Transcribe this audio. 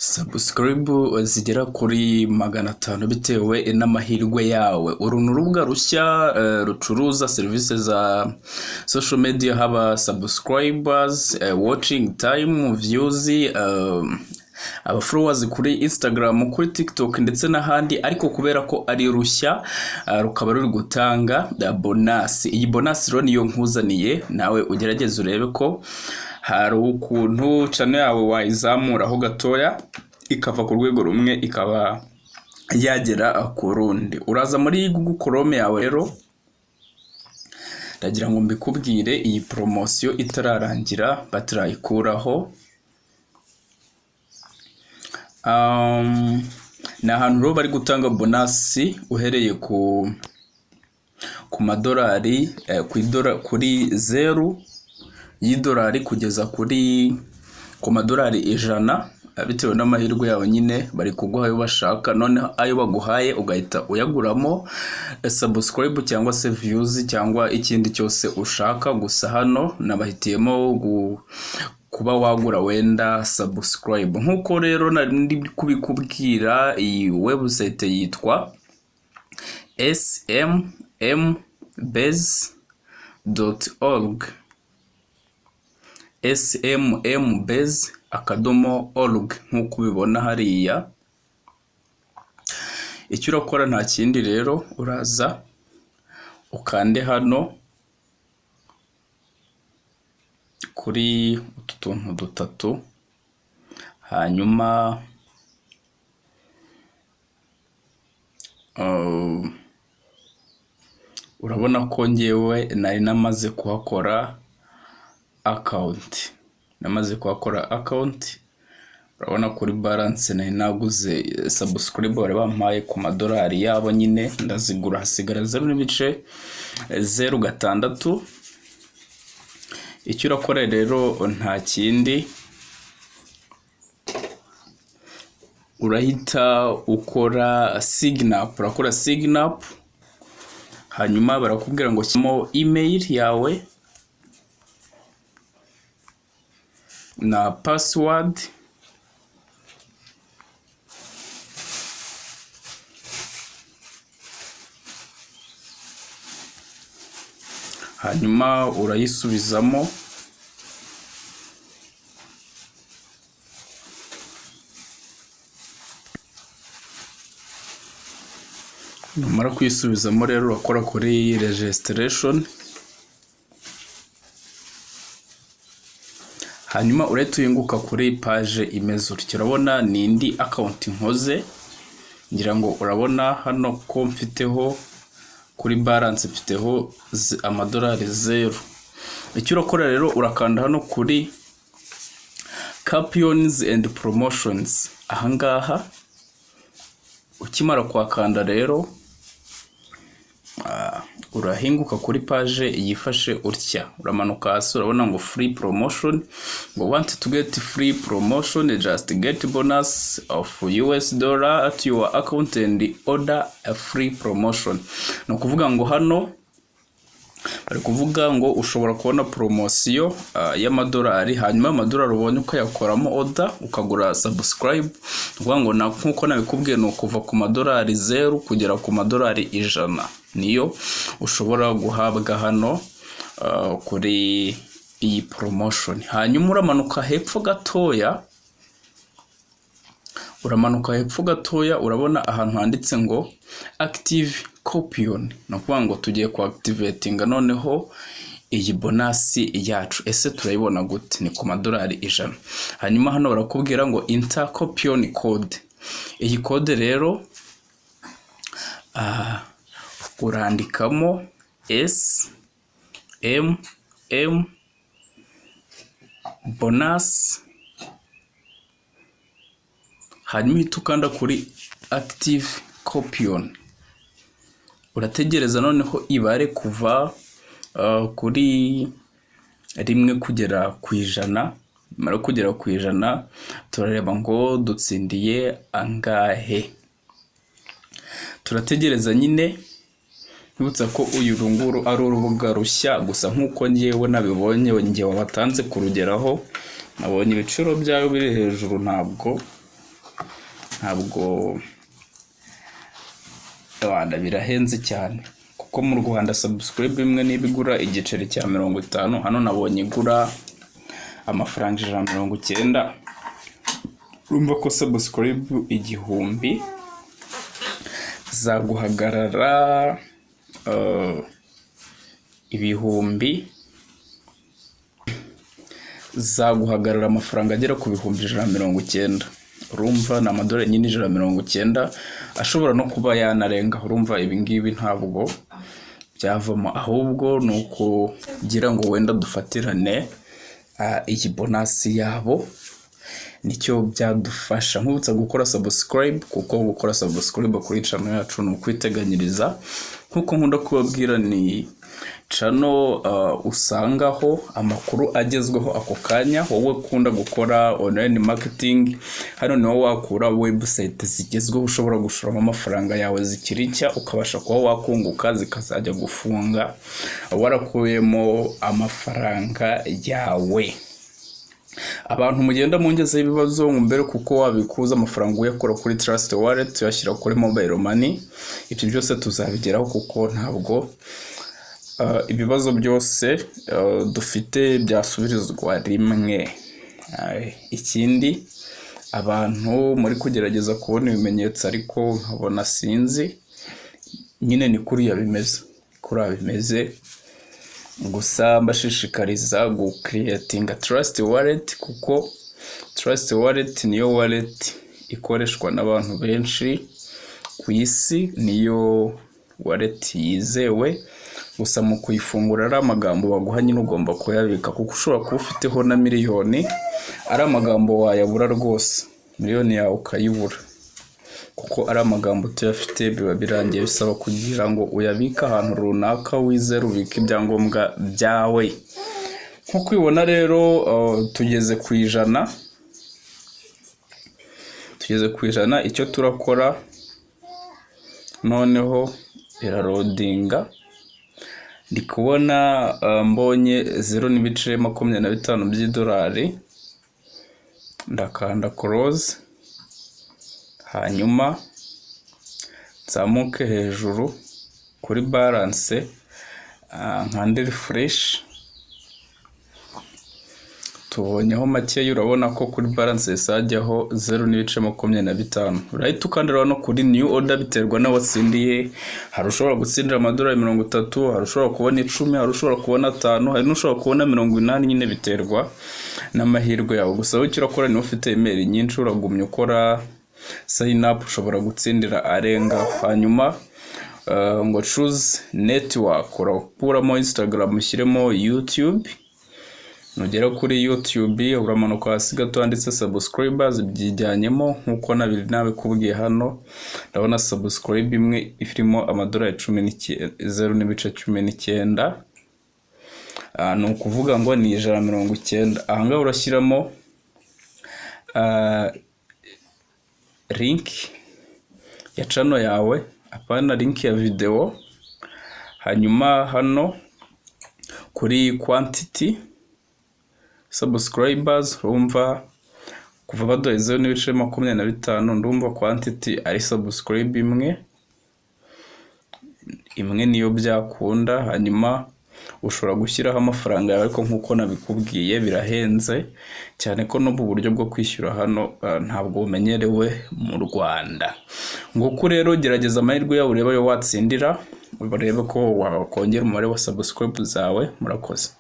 subscribe zigera kuri 500 bitewe n'amahirwe yawe. Uru ni urubuga rushya rucuruza serivisi za social media, haba subscribers, watching time, views, followers kuri Instagram, kuri TikTok ndetse n'ahandi, ariko kubera ko ari rushya rukaba ruri gutanga bonus. Iyi bonus rero niyo nkuzaniye, nawe ugerageze urebe ko hari ukuntu channel yawe wayizamuraho gatoya ikava ku rwego rumwe ikaba yagera ku rundi. Uraza muri Google Chrome yawe rero, ndagira ngo mbikubwire iyi promotion itararangira batarayikuraho. Na hantu rero bari gutanga bonus uhereye ku madolari kuri 0 y'idolari kugeza ku madolari 100 bitewe n'amahirwe yawe. Nyine bari kuguha ayo bashaka, none ayo baguhaye ugahita uyaguramo subscribe cyangwa se views cyangwa ikindi cyose ushaka. Gusa hano nabahitiyemo kuba wagura wenda subscribe. Nkuko rero ndi kubikubwira, iyi website yitwa SMMBASE.org, SMMBASE.org nkuko ubibona hariya. Icyo urakora nta kindi rero, uraza ukande hano kuri utu tuntu dutatu, hanyuma urabona ko ngewe nari namaze kuhakora account. Urabona kuri balance nari naguze subscribe bari bampaye ku madolari yabo, nyine ndazigura, hasigara 0.06. Icyo urakora rero nta kindi, urahita ukora sign up. Urakora sign up, hanyuma barakubwira ngo shyiramo email yawe na password, hanyuma urayisubizamo. Numara kuyisubizamo rero urakora kuri registration, hanyuma urahita uyunguka kuri page imeze utyo. Urabona ni indi account nkoze, ngira ngo urabona hano ko mfiteho kuri balance mfiteho amadolari 0. Icyo urakora rero urakanda hano kuri Coupons and Promotions. Ahangaha ukimara kwakanda rero urahinguka kuri page yifashe utya, uramanuka hasi urabona ngo free promotion, ngo want to get free promotion, just get bonus of $, at your account and order a free promotion. No kuvuga ngo hano bari kuvuga ngo ushobora kubona promotion y'amadolari, hanyuma amadolari ubonye ukayakoramo order ukagura subscribe. Kuvuga ngo nkuko nabikubwiye no kuva ku madolari 0 kugera ku madolari 100 niyo ushobora guhabwa hano kuri iyi promotion. Hanyuma uramanuka hepfo gatoya, urabona ahantu handitse ngo active coupon. No kuvuga ngo tugiye ku activatinga noneho iyi bonus yacu. Ese turayibona gute? Ni ku madolari 100. Hanyuma hano barakubwira ngo enter coupon code. Iyi code rero urandikamo SMM bonus, hanyuma ukanda kuri active coupon. Urategereza noneho ibare kuva kuri 1 kugera ku 100. Mara kugera ku 100 turareba ngo dutsindiye angahe. Turategereza nyine. Nibutsa ko uyu runguru ari urubuga rushya, gusa nkuko ngewe nabibonye ngewe wabatanze kurugeraho, nabonye ibiciro byawe biri hejuru, ntabwo ntabwo Rwanda birahenze cyane, kuko mu Rwanda subscribe imwe nibigura igiceri cya 50, hano nabonye igura amafaranga 190. Urumva ko subscribe igihumbi zaguhagarara ibihumbi, zaguhagarara amafaranga agera ku bihumbi 190. Urumva na amadolari nyine 190 ashobora no kuba yanarenga. Urumva ibi ngibi ntabwo byavamo, ahubwo nuko gira ngo wenda dufatirane iyi bonus yabo, nicyo byadufasha. Nkubutsa gukora subscribe, kuko gukora subscribe kuri channel yacu ni ukwiteganyiriza. Nkuko nkunda kubabwira, ni channel usangaho amakuru agezweho ako kanya. Wowe ukunda gukora online marketing, hano niho wakura website zigezweho ushobora gushoramo amafaranga yawe zikiri nshya, ukabasha kuba wakunguka zikazajya gufunga warakuyemo amafaranga yawe. Abantu mugenda mungezeho ibibazo mbere kuko wabikuza amafaranga uyakora kuri Trust Wallet tuyashyira kuri mobile money, ibyo byose tuzabigeraho kuko ntabwo ibibazo byose dufite byasubirizwa rimwe. Ikindi, abantu muri kugerageza kubona ibimenyetso ariko nkabona sinzi, nyine ni kuriya bimeze. Gusa mbashishikariza creating a Trust Wallet, kuko Trust Wallet niyo wallet ikoreshwa n'abantu benshi ku isi, niyo wallet yizewe. Gusa mu kuyifungura ari amagambo baguha nyine ugomba kuyabika, kuko ushobora kuba ufiteho na miliyoni, ari amagambo wayabura rwose, miliyoni yawe ukayibura, kuko ari amagambo tuyafite biba birangiye bisaba kugira ngo uyabike ahantu runaka wizere ubike ibyangombwa byawe. Nkuko ubibona rero tugeze ku 100. Icyo turakora noneho irarodinga, ndi kubona mbonye 0.25 by'idolari, ndakanda close, hanyuma nzamuke hejuru kuri balance, nkande refresh. Tubonyeho make, urabona ko kuri balance sajyaho 0.25. Urahita ukandira no kuri new order, biterwa na watsindiye. Hari ushobora gutsindira amadolari 30, hari ushobora kubona 10, hari ushobora kubona 5, hari n'ushobora kubona 80, nyine biterwa n'amahirwe yawe. Gusa icyo urakora ni ufite email nyinshi, uragumya ukora sign up, ushobora gutsindira arenga. Hanyuma ngo choose network, urakuramo Instagram, ushyiremo YouTube. Nugera kuri YouTube uramanuka hasi gato handitse subscribers, byijyanyemo nkuko nabikubwiye hano. Ndabona subscribe imwe ifirimo amadolari 0.19. Ni ukuvuga ngo ni 190. Ahanga urashyiramo link ya channel yawe, apana link ya video. Hanyuma hano kuri quantity subscribers, urumva kuva baduha 0.25, ndumva quantity ari subscribe imwe niyo byakunda. Hanyuma ushobora gushyiraho amafaranga yawe, ariko nkuko nabikubwiye birahenze cyane ko no mu buryo bwo kwishyura hano ntabwo bumenyerewe mu Rwanda. Nguko rero gerageza amahirwe yawe, urebe yo watsindira, urebe ko wakongera umubare wa subscribe zawe. Murakoze.